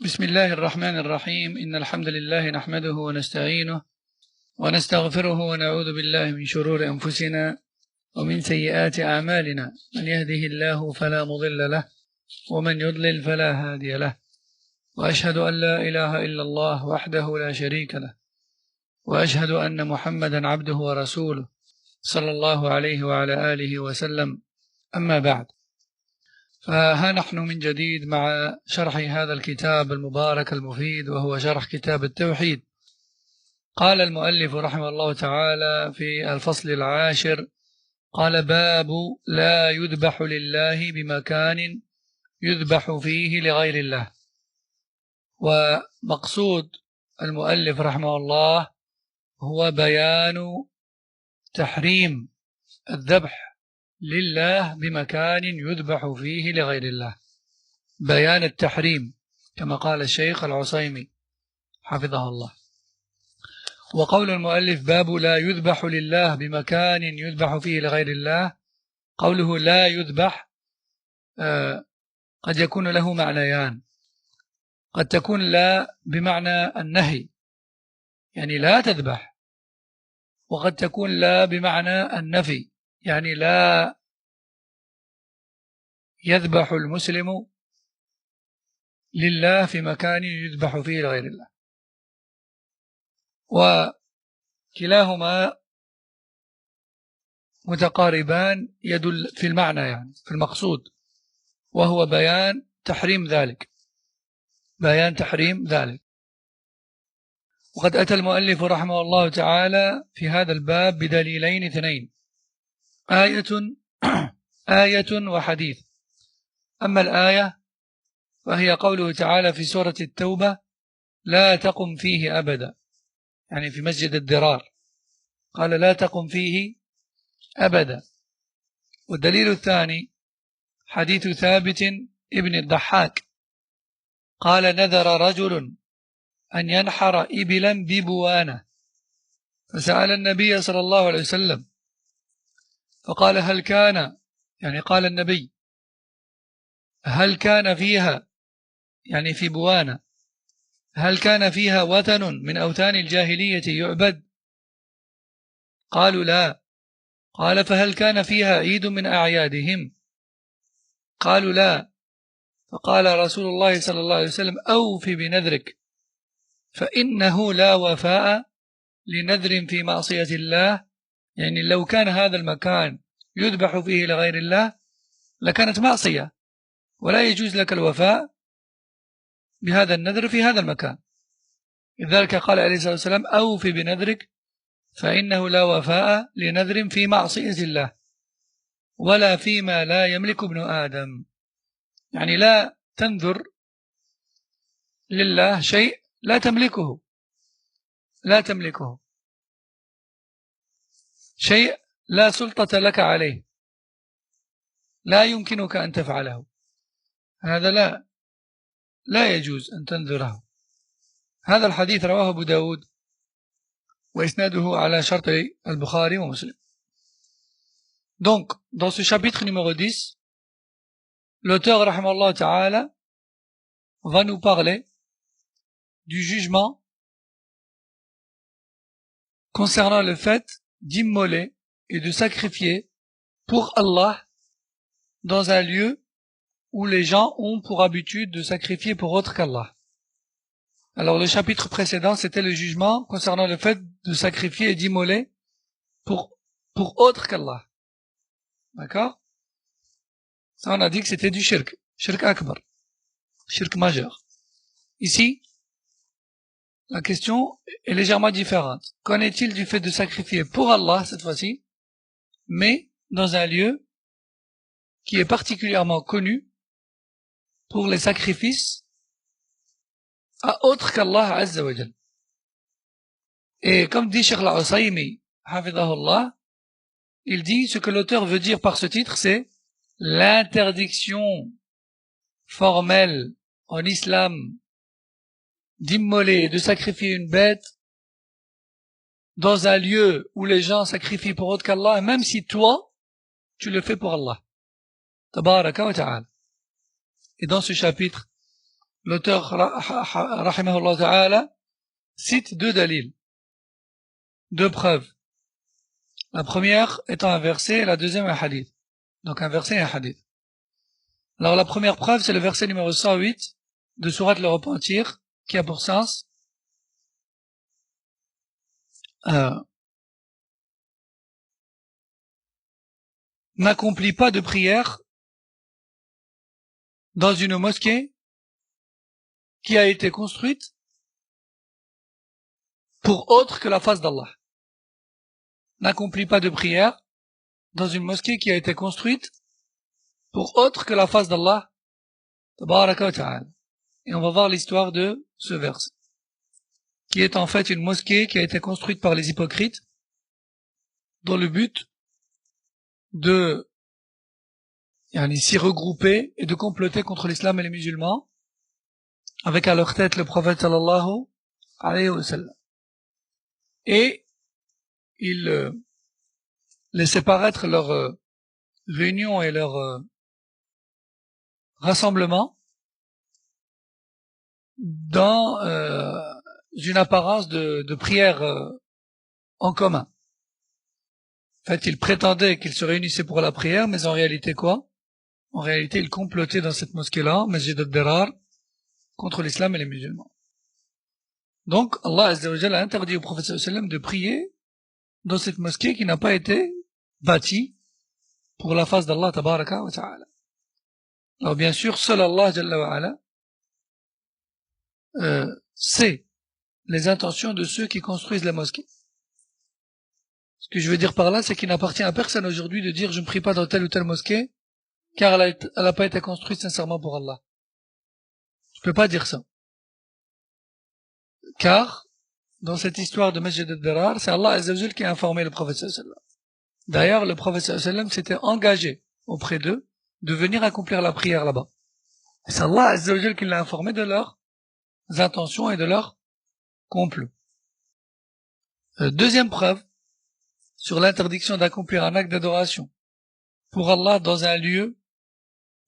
بسم الله الرحمن الرحيم. إن الحمد لله نحمده ونستعينه ونستغفره ونعوذ بالله من شرور أنفسنا ومن سيئات أعمالنا، من يهده الله فلا مضل له ومن يضلل فلا هادي له، وأشهد أن لا إله إلا الله وحده لا شريك له، وأشهد أن محمدا عبده ورسوله صلى الله عليه وعلى آله وسلم. أما بعد، فها نحن من جديد مع شرح هذا الكتاب المبارك المفيد، وهو شرح كتاب التوحيد. قال المؤلف رحمه الله تعالى في الفصل 10: قال: باب لا يذبح لله بمكان يذبح فيه لغير الله. ومقصود المؤلف رحمه الله هو بيان تحريم الذبح لله بمكان يذبح فيه لغير الله، بيان التحريم كما قال الشيخ العصيمي حفظه الله. وقول المؤلف باب لا يذبح لله بمكان يذبح فيه لغير الله، قوله لا يذبح قد يكون له معنيان. قد تكون لا بمعنى النهي، يعني لا تذبح، وقد تكون لا بمعنى النفي، يعني لا يذبح المسلم لله في مكان يذبح فيه لغير الله، وكلاهما متقاربان يدل في المعنى، يعني في المقصود، وهو بيان تحريم ذلك، بيان تحريم ذلك. وقد أتى المؤلف رحمه الله تعالى في هذا الباب بدليلين اثنين: آية وحديث. أما الآية فهي قوله تعالى في سورة التوبة: لا تقم فيه أبدا، يعني في مسجد الضرار، قال لا تقم فيه أبدا. والدليل الثاني حديث ثابت ابن الضحاك قال: نذر رجل أن ينحر إبلا ببوانة، فسأل النبي صلى الله عليه وسلم فقال: هل كان، يعني قال النبي: هل كان فيها، يعني في بوانة، هل كان فيها وثن من أوثان الجاهلية يعبد؟ قالوا لا. قال: فهل كان فيها عيد من أعيادهم؟ قالوا لا. فقال رسول الله صلى الله عليه وسلم: أوف بنذرك، فإنه لا وفاء لنذر في معصية الله. يعني لو كان هذا المكان يذبح فيه لغير الله لكانت معصية، ولا يجوز لك الوفاء بهذا النذر في هذا المكان. لذلك قال عليه الصلاة والسلام: أوف بنذرك، فإنه لا وفاء لنذر في معصية الله ولا فيما لا يملك ابن آدم. يعني لا تنذر لله شيء لا تملكه، لا تملكه، شيء لا سلطة لك عليه، لا يمكنك أن تفعله، هذا لا يجوز أن تنذره. هذا الحديث رواه أبو داود وإسناده على شرط البخاري ومسلم. Donc, dans ce chapitre numéro 10, l'auteur, rahimahullah ta'ala, va nous parler du jugement concernant le fait d'immoler et de sacrifier pour Allah dans un lieu où les gens ont pour habitude de sacrifier pour autre qu'Allah. Alors le chapitre précédent, c'était le jugement concernant le fait de sacrifier et d'immoler pour autre qu'Allah. D'accord? Ça, on a dit que c'était du shirk, shirk akbar, shirk majeur. Ici, la question est légèrement différente. Qu'en est-il du fait de sacrifier pour Allah cette fois-ci, mais dans un lieu qui est particulièrement connu pour les sacrifices à autre qu'Allah Azza wa Jal. Et comme dit Cheikh al-Usaymi, hafidahullah, il dit ce que l'auteur veut dire par ce titre, c'est l'interdiction formelle en islam d'immoler et de sacrifier une bête dans un lieu où les gens sacrifient pour autre qu'Allah, même si toi, tu le fais pour Allah. Tabaraka wa ta'ala. Et dans ce chapitre, l'auteur, rahimahullah ta'ala, cite deux dalils, deux preuves. La première étant un verset et la deuxième un hadith. Donc un verset et un hadith. Alors la première preuve, c'est le verset numéro 108 de sourate le Repentir, qui a pour sens n'accomplis pas de prière dans une mosquée qui a été construite pour autre que la face d'Allah. N'accomplis pas de prière dans une mosquée qui a été construite pour autre que la face d'Allah, tabaraka wa ta'ala. Et on va voir l'histoire de ce verset, qui est en fait une mosquée qui a été construite par les hypocrites dans le but de s'y regrouper et de comploter contre l'islam et les musulmans, avec à leur tête le prophète sallallahu alayhi wa sallam. Et ils laissaient paraître leur réunion et leur rassemblement dans une apparence de prière en commun. En fait, ils prétendaient qu'ils se réunissaient pour la prière, mais en réalité quoi? En réalité, ils complotaient dans cette mosquée-là, Masjid al-Dirar, contre l'islam et les musulmans. Donc, Allah Azza wa Jalla a interdit au prophète sallallahu alayhi wa sallam de prier dans cette mosquée qui n'a pas été bâtie pour la face d'Allah tabaraka wa ta'ala. Alors bien sûr, seul Allah Jalla wa Ala sait les intentions de ceux qui construisent la mosquée. Ce que je veux dire par là, c'est qu'il n'appartient à personne aujourd'hui de dire je ne prie pas dans telle ou telle mosquée, car elle n'a pas été construite sincèrement pour Allah. Je ne peux pas dire ça. Car, dans cette histoire de Masjid al-Dirar, c'est Allah Azza wa Jalla qui a informé le prophète sallallahu alayhi wa sallam. D'ailleurs, le prophète sallallahu alayhi wa sallam s'était engagé auprès d'eux de venir accomplir la prière là-bas. Et c'est Allah Azza wa Jalla qui l'a informé de leurs intentions et de leur complot. Deuxième preuve sur l'interdiction d'accomplir un acte d'adoration pour Allah dans un lieu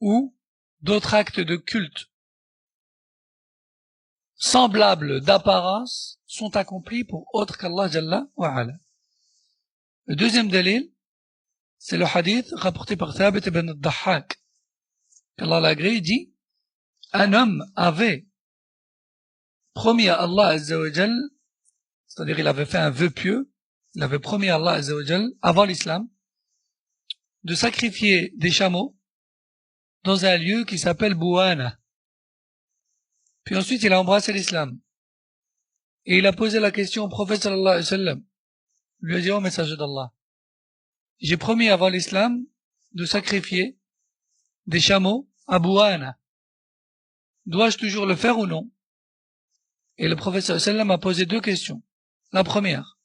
où d'autres actes de culte semblables d'apparence sont accomplis pour autre qu'Allah Jalla wa Ala. Le deuxième dalil, c'est le hadith rapporté par Thabit ibn al-Dahhak. Allah l'agrée dit, un homme avait promis à Allah Azza wa Jal, c'est-à-dire il avait fait un vœu pieux, il avait promis à Allah Azza wa Jal, avant l'islam, de sacrifier des chameaux dans un lieu qui s'appelle Bouana. Puis ensuite il a embrassé l'islam. Et il a posé la question au prophète sallallahu alayhi wa sallam. Il lui a dit, oh messager d'Allah, j'ai promis avant l'islam de sacrifier des chameaux à Bouana. Dois-je toujours le faire ou non? Et le prophète sallallahu alayhi wa sallam a posé deux questions. La première,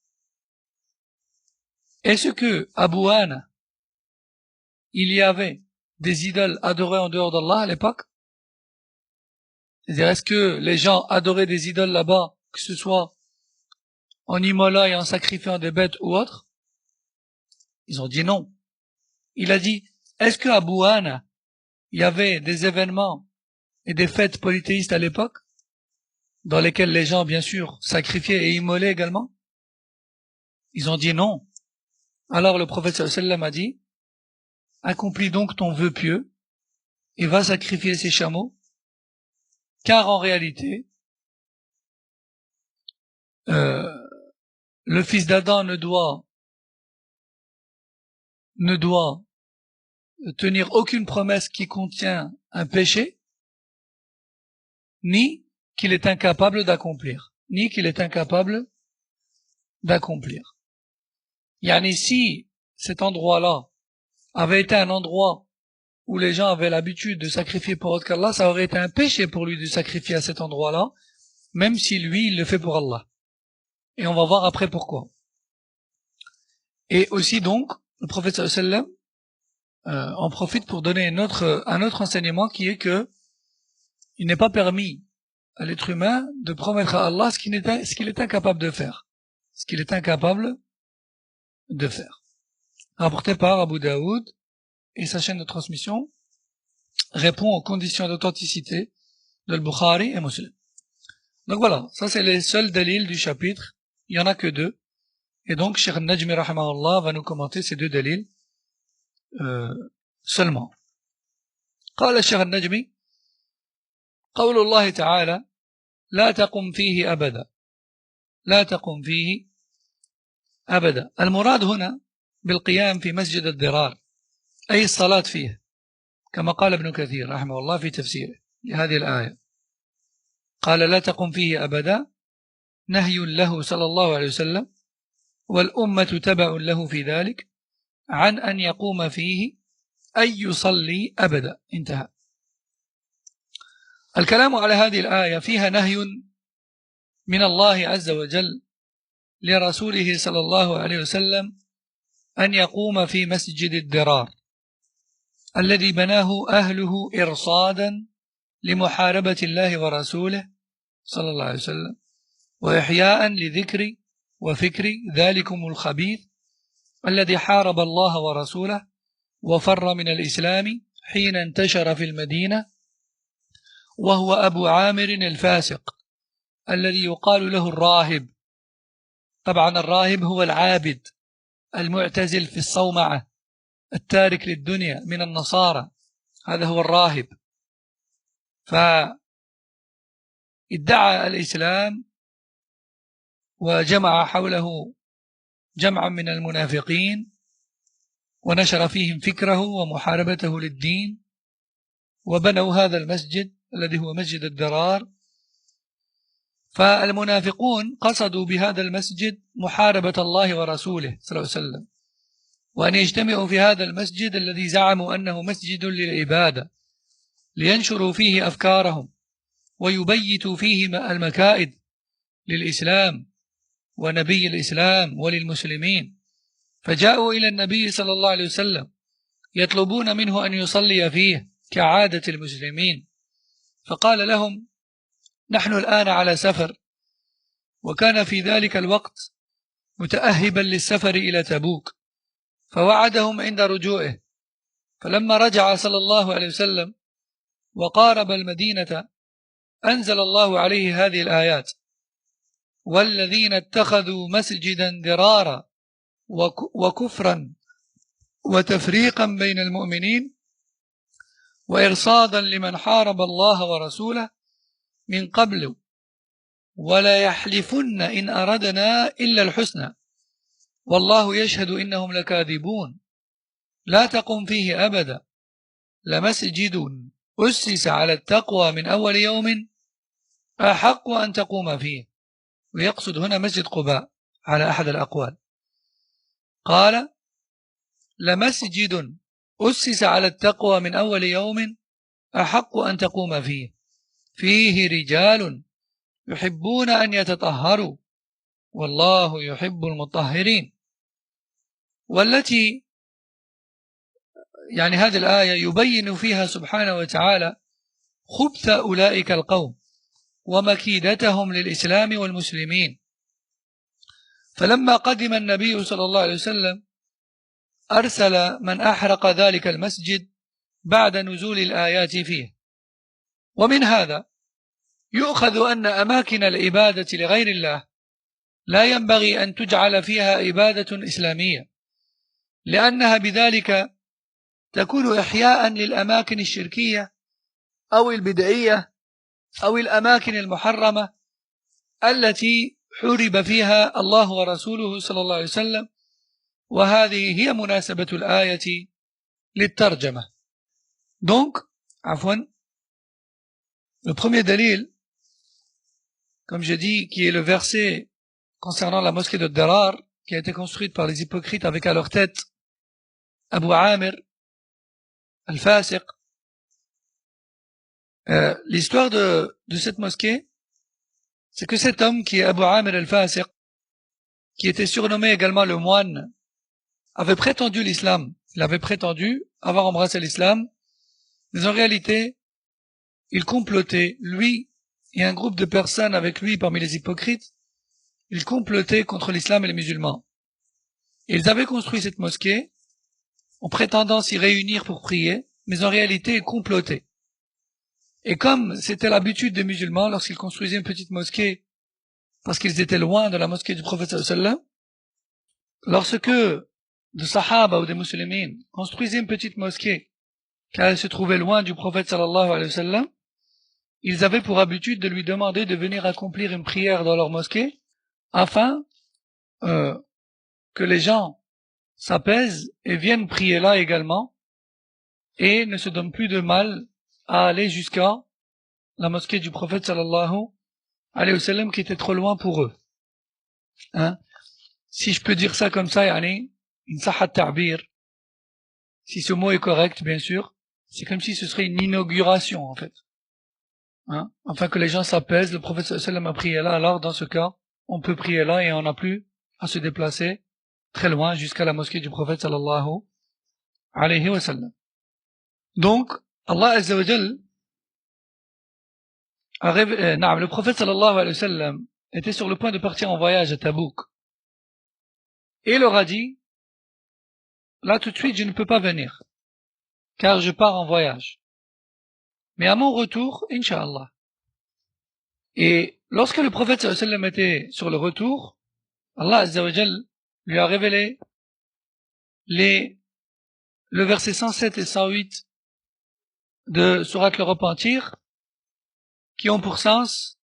est-ce que à Bouana, il y avait des idoles adorées en dehors d'Allah à l'époque? C'est-à-dire, est-ce que les gens adoraient des idoles là-bas, que ce soit en immolant et en sacrifiant des bêtes ou autres? Ils ont dit non. Il a dit, est-ce qu'à Bouana, il y avait des événements et des fêtes polythéistes à l'époque, dans lesquelles les gens, bien sûr, sacrifiaient et immolaient également? Ils ont dit non. Alors le prophète sallallahu alayhi wa sallam a dit, accomplis donc ton vœu pieux et va sacrifier ces chameaux, car en réalité, le fils d'Adam ne doit tenir aucune promesse qui contient un péché, ni qu'il est incapable d'accomplir. Yani si cet endroit-là avait été un endroit où les gens avaient l'habitude de sacrifier pour autre qu'Allah, ça aurait été un péché pour lui de sacrifier à cet endroit-là, même si lui, il le fait pour Allah. Et on va voir après pourquoi. Et aussi donc, le prophète sallallahu alayhi wa sallam en profite pour donner un autre enseignement qui est que il n'est pas permis à l'être humain de promettre à Allah ce qu'il est incapable de faire. Rapporté par Abu Daoud, et sa chaîne de transmission répond aux conditions d'authenticité de Bukhari et Muslim. Donc voilà, ça c'est les seuls dalils du chapitre, il y en a que 2, et donc Cheikh Najmi rahimahullah va nous commenter ces 2 dalils seulement. قال الشيخ النجمي قول الله تعالى لا تقم فيه أبدا لا تقم فيه أبدا. المراد هنا بالقيام في مسجد الضرار أي الصلاة فيه، كما قال ابن كثير رحمه الله في تفسيره لهذه الآية. قال لا تقم فيه أبدا نهي له صلى الله عليه وسلم والأمة تبع له في ذلك عن أن يقوم فيه أي يصلي أبدا. انتهى الكلام على هذه الآية. فيها نهي من الله عز وجل لرسوله صلى الله عليه وسلم أن يقوم في مسجد الضرار الذي بناه أهله إرصادا لمحاربة الله ورسوله صلى الله عليه وسلم وإحياء لذكر وفكر ذلكم الخبيث الذي حارب الله ورسوله وفر من الإسلام حين انتشر في المدينة، وهو أبو عامر الفاسق الذي يقال له الراهب. طبعا الراهب هو العابد المعتزل في الصومعة التارك للدنيا من النصارى، هذا هو الراهب. فادعى الإسلام وجمع حوله جمعا من المنافقين ونشر فيهم فكره ومحاربته للدين، وبنوا هذا المسجد الذي هو مسجد الضرار. فالمنافقون قصدوا بهذا المسجد محاربة الله ورسوله صلى الله عليه وسلم، وأن يجتمعوا في هذا المسجد الذي زعموا أنه مسجد للعبادة لينشروا فيه أفكارهم ويبيتوا فيه المكائد للإسلام ونبي الإسلام وللمسلمين. فجاءوا إلى النبي صلى الله عليه وسلم يطلبون منه أن يصلي فيه كعادة المسلمين، فقال لهم نحن الآن على سفر، وكان في ذلك الوقت متأهبا للسفر إلى تبوك، فوعدهم عند رجوعه. فلما رجع صلى الله عليه وسلم وقارب المدينة أنزل الله عليه هذه الآيات: والذين اتخذوا مسجدا ضرارا وكفرا وتفريقا بين المؤمنين وإرصادا لمن حارب الله ورسوله من قبل ولا يحلفن إن أردنا إلا الحسنى والله يشهد إنهم لكاذبون لا تقم فيه أبدا لمسجد أسس على التقوى من أول يوم أحق أن تقوم فيه. ويقصد هنا مسجد قباء على أحد الأقوال. قال لمسجد أسس على التقوى من أول يوم أحق أن تقوم فيه فيه رجال يحبون أن يتطهروا والله يحب المطهرين. والتي يعني هذه الآية يبين فيها سبحانه وتعالى خبث أولئك القوم ومكيدتهم للإسلام والمسلمين. فلما قدم النبي صلى الله عليه وسلم أرسل من أحرق ذلك المسجد بعد نزول الآيات فيه. ومن هذا يؤخذ أن أماكن العبادة لغير الله لا ينبغي أن تجعل فيها عبادة إسلامية، لأنها بذلك تكون إحياء للأماكن الشركية أو البدعية أو الأماكن المحرمة التي حرب فيها الله ورسوله صلى الله عليه وسلم. وهذه هي مناسبة الآية للترجمة. Donc, عفوا, le premier dalil, comme j'ai dit, qui est le verset concernant la mosquée de Darar, qui a été construite par les hypocrites avec à leur tête Abu Amir al-Fasiq. L'histoire de cette mosquée, c'est que cet homme qui est Abu Amir al-Fasiq, qui était surnommé également le moine, avait prétendu l'islam. Il avait prétendu avoir embrassé l'islam, mais en réalité, il complotait, lui et un groupe de personnes avec lui parmi les hypocrites, ils complotaient contre l'islam et les musulmans. Et ils avaient construit cette mosquée en prétendant s'y réunir pour prier, mais en réalité, ils complotaient. Et comme c'était l'habitude des musulmans, lorsqu'ils construisaient une petite mosquée, parce qu'ils étaient loin de la mosquée du prophète sallallahu, lorsque des sahaba ou des musulmans construisaient une petite mosquée, car elle se trouvait loin du prophète sallallahu alayhi wa sallam, ils avaient pour habitude de lui demander de venir accomplir une prière dans leur mosquée, afin que les gens s'apaisent et viennent prier là également, et ne se donnent plus de mal à aller jusqu'à la mosquée du prophète sallallahu alayhi wa sallam qui était trop loin pour eux. Hein? Si je peux dire ça comme ça, yani, une sahat ta'bir, si ce mot est correct, bien sûr, c'est comme si ce serait une inauguration, en fait. Hein? Afin que les gens s'apaisent, le prophète sallallahu alayhi wa sallam a prié là, alors dans ce cas, on peut prier là et on n'a plus à se déplacer très loin jusqu'à la mosquée du prophète sallallahu alayhi wa sallam. Donc, Allah Azza wa Jal le prophète sallallahu alayhi wa sallam était sur le point de partir en voyage à Tabouk. Et il leur a dit, là tout de suite je ne peux pas venir, car je pars en voyage. Mais à mon retour, Inch'Allah. Et lorsque le prophète sallallahu alayhi wa sallam était sur le retour, Allah Azza wa Jal lui a révélé le verset 107 et 108 de Surat le Repentir, qui ont pour sens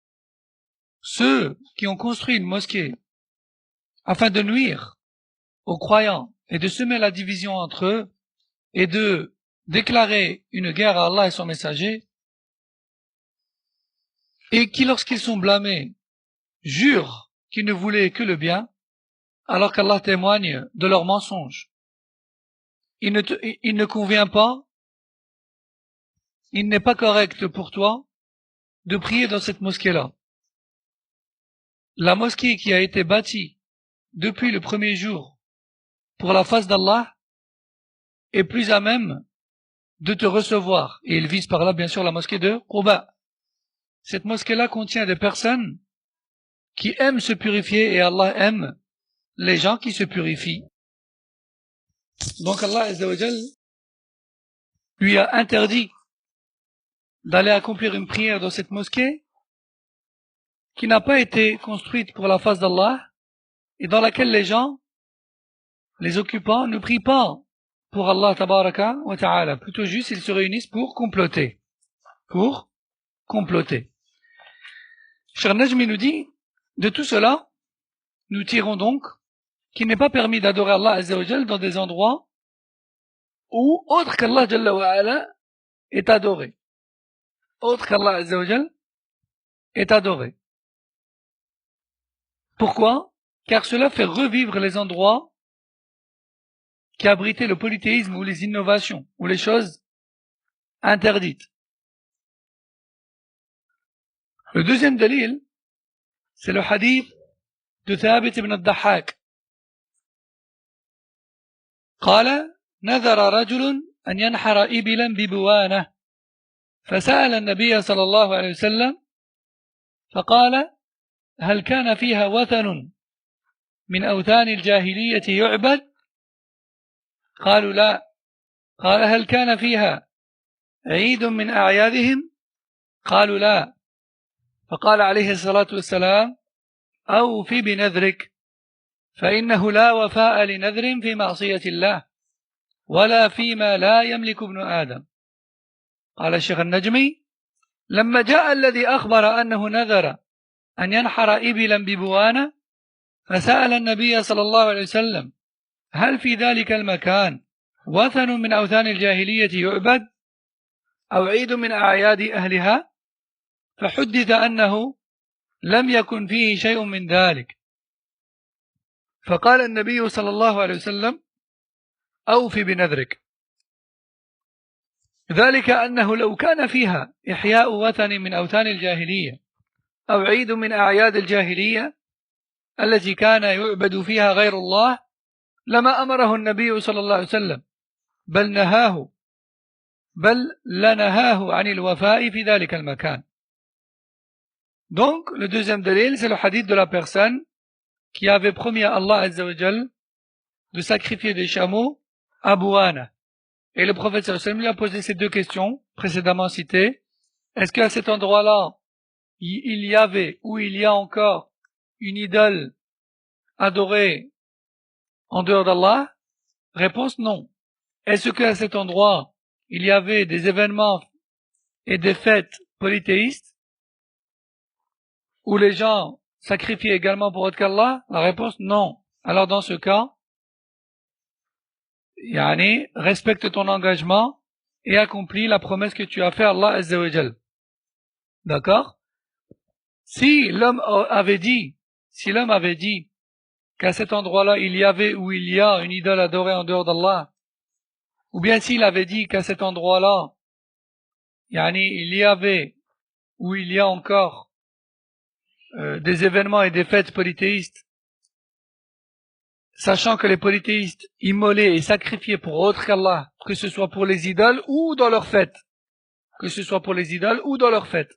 ceux qui ont construit une mosquée afin de nuire aux croyants et de semer la division entre eux et de déclarer une guerre à Allah et son messager, et qui, lorsqu'ils sont blâmés, jurent qu'ils ne voulaient que le bien, alors qu'Allah témoigne de leurs mensonges. Il ne convient pas, il n'est pas correct pour toi de prier dans cette mosquée-là. La mosquée qui a été bâtie depuis le premier jour pour la face d'Allah est plus à même de te recevoir. Et il vise par là, bien sûr, la mosquée de Quba. Cette mosquée-là contient des personnes qui aiment se purifier et Allah aime les gens qui se purifient. Donc Allah Azza wa Jal lui a interdit d'aller accomplir une prière dans cette mosquée qui n'a pas été construite pour la face d'Allah et dans laquelle les gens, les occupants, ne prient pas pour Allah tabaraka wa ta'ala. Plutôt juste, ils se réunissent pour comploter. Pour comploter. Cheikh Najmi nous dit, de tout cela, nous tirons donc qu'il n'est pas permis d'adorer Allah Azza wa Jal dans des endroits où autre qu'Allah Jalla wa Ala est adoré. Autre qu'Allah Azza wa Jal est adoré. Pourquoi? Car cela fait revivre les endroits qui abritaient le polythéisme ou les innovations, ou les choses interdites. Le deuxième dalil, c'est le hadith de Thabit ibn al-Dahhak. قال نذر رجل أن ينحر إبلا ببوانة فسأل النبي صلى الله عليه وسلم فقال هل كان فيها وثن من أوثان الجاهلية يعبد؟ قالوا لا. قال هل كان فيها عيد من أعيادهم؟ قالوا لا. فقال عليه الصلاة والسلام أوف بنذرك فإنه لا وفاء لنذر في معصية الله ولا فيما لا يملك ابن آدم. قال الشيخ النجمي لما جاء الذي أخبر أنه نذر أن ينحر إبلا ببوانة فسأل النبي صلى الله عليه وسلم هل في ذلك المكان وثن من أوثان الجاهلية يعبد أو عيد من أعياد أهلها؟ فحدث أنه لم يكن فيه شيء من ذلك. فقال النبي صلى الله عليه وسلم أوف بنذرك، ذلك أنه لو كان فيها إحياء وثن من أوثان الجاهلية أو عيد من أعياد الجاهلية التي كان يعبد فيها غير الله لما أمره النبي صلى الله عليه وسلم بل لنهاه عن الوفاء في ذلك المكان. Donc, le deuxième dalil, c'est le hadith de la personne qui avait promis à Allah Azza wa Jal de sacrifier des chameaux à Bouana. Et le prophète sallallahu alayhi wa sallam lui a posé ces deux questions précédemment citées. est-ce qu'à cet endroit-là, il y avait ou il y a encore une idole adorée en dehors d'Allah? Réponse non. Est-ce qu'à cet endroit, il y avait des événements et des fêtes polythéistes où les gens sacrifient également pour autre qu'Allah? La réponse non. Alors dans ce cas, yani, respecte ton engagement et accomplis la promesse que tu as fait à Allah Azza wa Jal. D'accord? Si l'homme avait dit qu'à cet endroit-là, il y avait ou il y a une idole adorée en dehors d'Allah, ou bien s'il avait dit qu'à cet endroit-là, yani, il y avait ou il y a encore des événements et des fêtes polythéistes, sachant que les polythéistes immolaient et sacrifiaient pour autre qu'Allah, que ce soit pour les idoles ou dans leurs fêtes. Que ce soit pour les idoles ou dans leurs fêtes.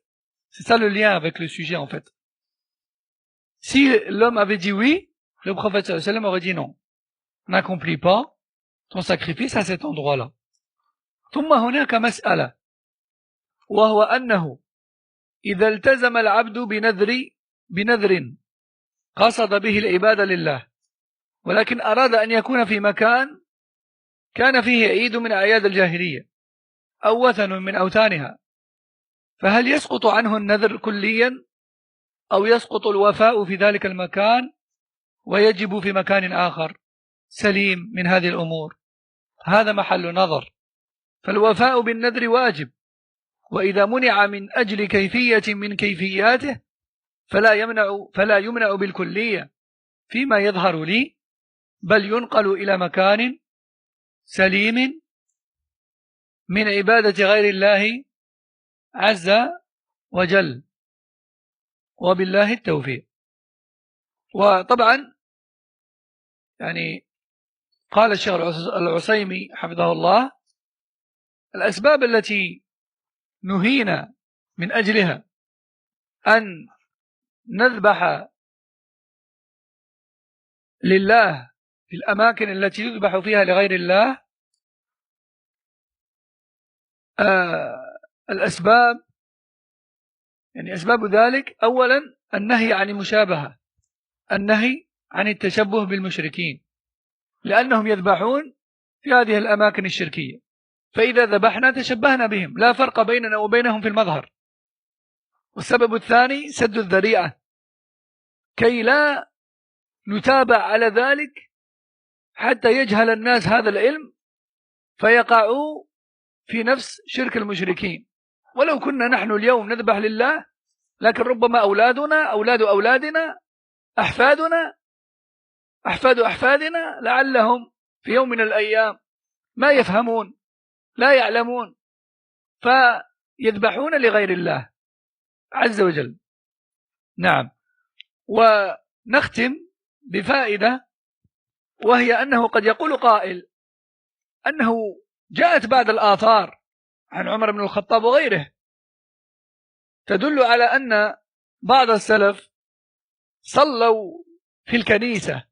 C'est ça le lien avec le sujet en fait. Si l'homme avait dit oui, le prophète sallallahu alayhi wa sallam aurait dit non. N'accomplis pas ton sacrifice à cet endroit-là. ثم هناك مسألة وهو أنه إذا التزم العبد بنذر قصد به العبادة لله ولكن أراد أن يكون في مكان كان فيه عيد من أعياد الجاهلية أو وثن من أوثانها فهل يسقط عنه النذر كليا أو يسقط الوفاء في ذلك المكان ويجب في مكان آخر سليم من هذه الأمور؟ هذا محل نظر. فالوفاء بالنذر واجب، وإذا منع من أجل كيفية من كيفياته فلا يمنع بالكلية فيما يظهر لي، بل ينقل إلى مكان سليم من عبادة غير الله عز وجل، وبالله التوفيق. وطبعا يعني قال الشيخ العثيمي حفظه الله: الأسباب التي نهينا من أجلها أن نذبح لله في الأماكن التي يذبح فيها لغير الله الأسباب، يعني أسباب ذلك: أولا النهي عن المشابهة، النهي عن التشبه بالمشركين، لأنهم يذبحون في هذه الأماكن الشركية، فإذا ذبحنا تشبهنا بهم، لا فرق بيننا وبينهم في المظهر. والسبب الثاني سد الذريعة، كي لا نتابع على ذلك حتى يجهل الناس هذا العلم فيقعوا في نفس شرك المشركين. ولو كنا نحن اليوم نذبح لله، لكن ربما أولادنا، أولاد أولادنا، أحفاد أحفادنا لعلهم في يوم من الأيام ما يفهمون، لا يعلمون، فيذبحون لغير الله عز وجل. نعم. ونختم بفائدة، وهي أنه قد يقول قائل أنه جاءت بعض الآثار عن عمر بن الخطاب وغيره تدل على أن بعض السلف صلوا في الكنيسة،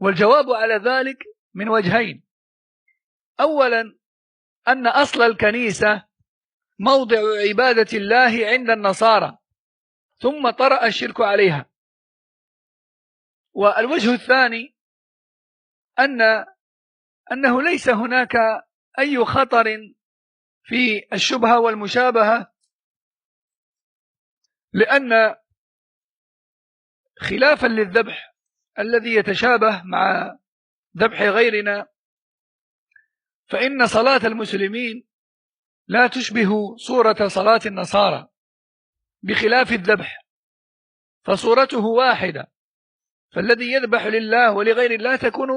والجواب على ذلك من وجهين: أولا أن أصل الكنيسة موضع عبادة الله عند النصارى، ثم طرأ الشرك عليها. والوجه الثاني أنه ليس هناك أي خطر في الشبهة والمشابهة، لأن خلافا للذبح الذي يتشابه مع ذبح غيرنا، فإن صلاة المسلمين لا تشبه صورة صلاة النصارى، بخلاف الذبح فصورته واحدة، فالذي يذبح لله ولغير الله تكون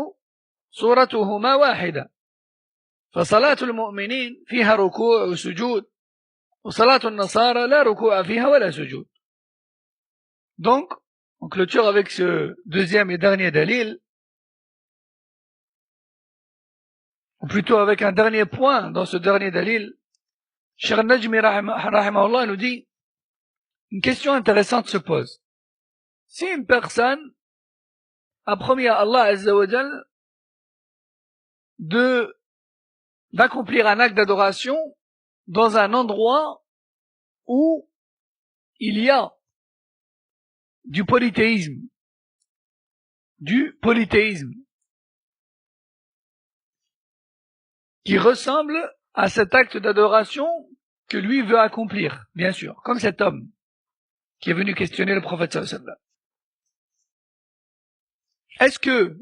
صورتهما واحدة. فصلاة المؤمنين فيها ركوع وسجود، وصلاة النصارى لا ركوع فيها ولا سجود. Donc, on clôture avec ce deuxième et dernier dalil, ou plutôt avec un dernier point dans ce dernier dalil. Cheikh Najmi rahimahullah nous dit: une question intéressante se pose. Si une personne a promis à Allah Azza wa Jal d'accomplir un acte d'adoration dans un endroit où il y a du polythéisme, qui ressemble à cet acte d'adoration que lui veut accomplir, bien sûr, comme cet homme qui est venu questionner le prophète sallallahu alayhi wa sallam. Est-ce que,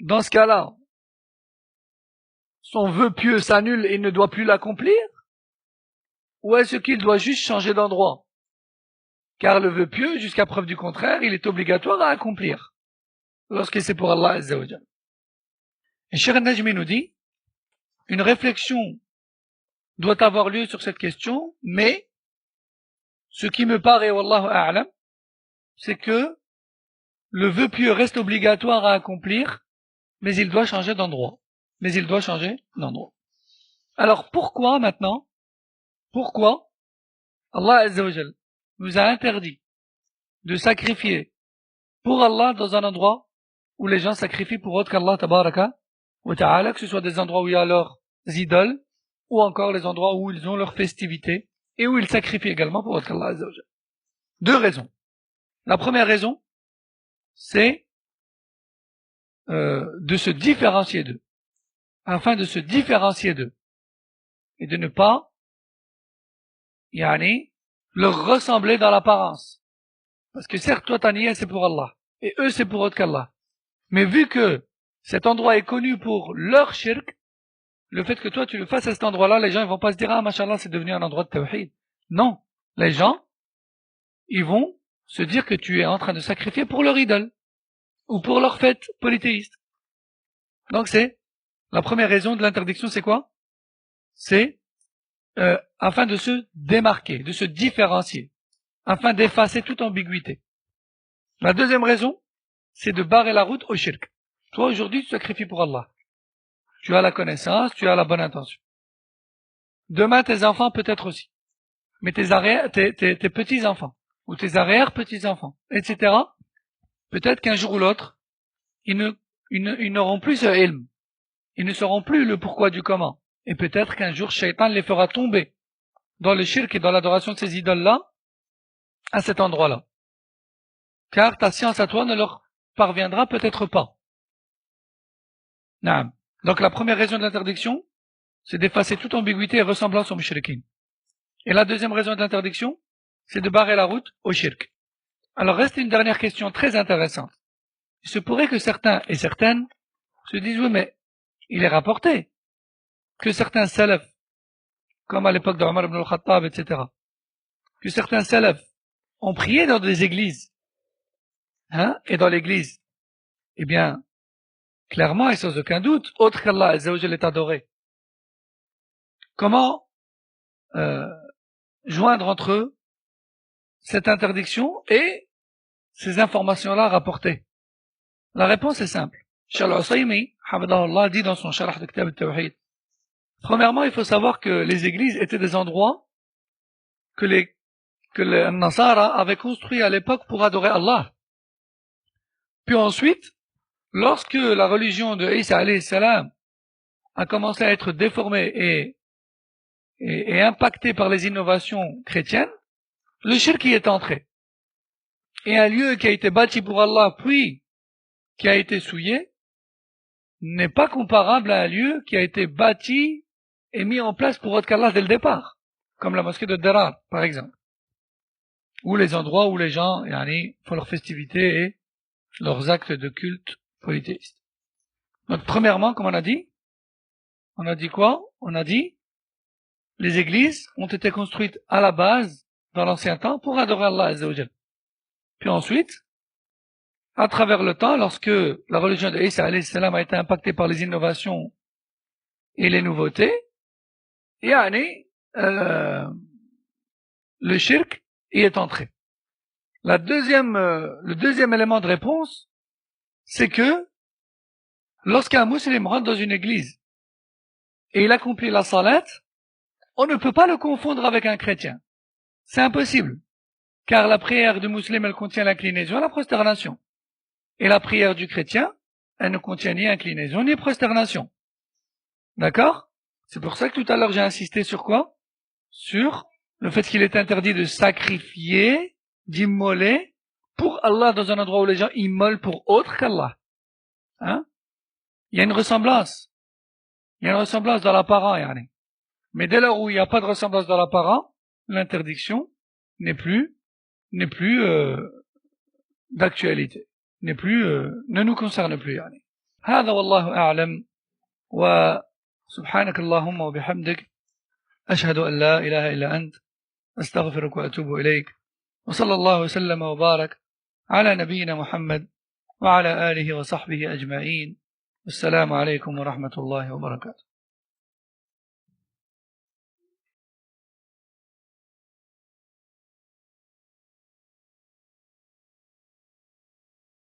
dans ce cas-là, son vœu pieux s'annule et ne doit plus l'accomplir? Ou est-ce qu'il doit juste changer d'endroit? Car le vœu pieux, jusqu'à preuve du contraire, il est obligatoire à accomplir, lorsque c'est pour Allah Azza wa Jal. Et Cheikh Najmi nous dit, une réflexion doit avoir lieu sur cette question, mais ce qui me paraît, wallahu a'lam, c'est que le vœu pieux reste obligatoire à accomplir, mais il doit changer d'endroit. Alors pourquoi maintenant, Allah Azza wa Jal nous a interdit de sacrifier pour Allah dans un endroit où les gens sacrifient pour autre qu'Allah tabaraka wa ta'ala, que ce soit des endroits où il y a leurs idoles, ou encore les endroits où ils ont leurs festivités, et où ils sacrifient également pour autre qu'Allah Azza wa Jal. Deux raisons. La première raison, c'est de se différencier d'eux, afin de se différencier d'eux, et de ne pas, leur ressembler dans l'apparence. Parce que certes, toi, ta niyyah, c'est pour Allah, et eux, c'est pour autre qu'Allah. Mais vu que cet endroit est connu pour leur shirk, le fait que toi, tu le fasses à cet endroit-là, les gens, ils vont pas se dire, ah, mashallah, c'est devenu un endroit de tawhid. Non. Les gens, ils vont se dire que tu es en train de sacrifier pour leur idole, ou pour leur fête polythéiste. Donc c'est, la première raison de l'interdiction, c'est quoi? C'est, afin de se démarquer, de se différencier, afin d'effacer toute ambiguïté. La deuxième raison, c'est de barrer la route au shirk. Toi, aujourd'hui, tu sacrifies pour Allah. Tu as la connaissance, tu as la bonne intention. Demain, tes enfants, peut-être aussi. Mais tes petits-enfants, ou tes arrière-petits-enfants, etc., peut-être qu'un jour ou l'autre, ils n'auront plus ce ilm. Ils ne sauront plus le pourquoi du comment. Et peut-être qu'un jour, Shaitan les fera tomber dans le shirk et dans l'adoration de ces idoles-là, à cet endroit-là. Car ta science à toi ne leur parviendra peut-être pas. Naam. Donc la première raison de l'interdiction, c'est d'effacer toute ambiguïté et ressemblance aux mushrikin. Et la deuxième raison de l'interdiction, c'est de barrer la route au shirk. Alors reste une dernière question très intéressante. Il se pourrait que certains et certaines se disent, oui, mais il est rapporté que certains salafs, comme à l'époque d'Omar ibn al-Khattab, etc., que certains salafs ont prié dans des églises, et dans l'église, eh bien, clairement et sans aucun doute, autre qu'Allah Azza wa Jalla est adoré. Comment joindre entre eux cette interdiction et ces informations-là rapportées? La réponse est simple. Cheikh al-Usaymi, Hafidahullah, dit dans son Sharh de Kitab al-Tawhid, premièrement, il faut savoir que les églises étaient des endroits que les Nasara avaient construits à l'époque pour adorer Allah. Puis ensuite, lorsque la religion de Isa alayhi salam a commencé à être déformée et impactée par les innovations chrétiennes, le shirk y est entré. Et un lieu qui a été bâti pour Allah, puis qui a été souillé, n'est pas comparable à un lieu qui a été bâti et mis en place pour autre qu'Allah dès le départ, comme la mosquée de Darar, par exemple, ou les endroits où les gens font leurs festivités et leurs actes de culte polythéiste. Donc premièrement, comme on a dit quoi? On a dit les églises ont été construites à la base dans l'ancien temps pour adorer Allah Azza wa Jal. Puis ensuite, à travers le temps, lorsque la religion de Isa alayhi salam a été impactée par les innovations et les nouveautés, le shirk y est entré. Le deuxième élément de réponse, c'est que lorsqu'un musulman rentre dans une église et il accomplit la salat, on ne peut pas le confondre avec un chrétien. C'est impossible. Car la prière du musulman, elle contient l'inclinaison et la prosternation. Et la prière du chrétien, elle ne contient ni inclinaison ni prosternation. D'accord? C'est pour ça que tout à l'heure j'ai insisté sur quoi? Sur le fait qu'il est interdit de sacrifier, d'immoler pour Allah dans un endroit où les gens immolent pour autre qu'Allah. Hein? Il y a une ressemblance. Il y a une ressemblance dans l'apparent, yani. Mais dès lors où il n'y a pas de ressemblance dans l'apparent, l'interdiction n'est plus d'actualité, ne nous concerne plus, يعني. هذا والله أعلم وسبحانك اللهم وبحمدك أشهد أن لا إله إلا أنت أستغفرك وأتوب إليك وصلى الله وسلم وبارك على نبينا محمد وعلى آله وصحبه أجمعين والسلام عليكم ورحمة الله وبركاته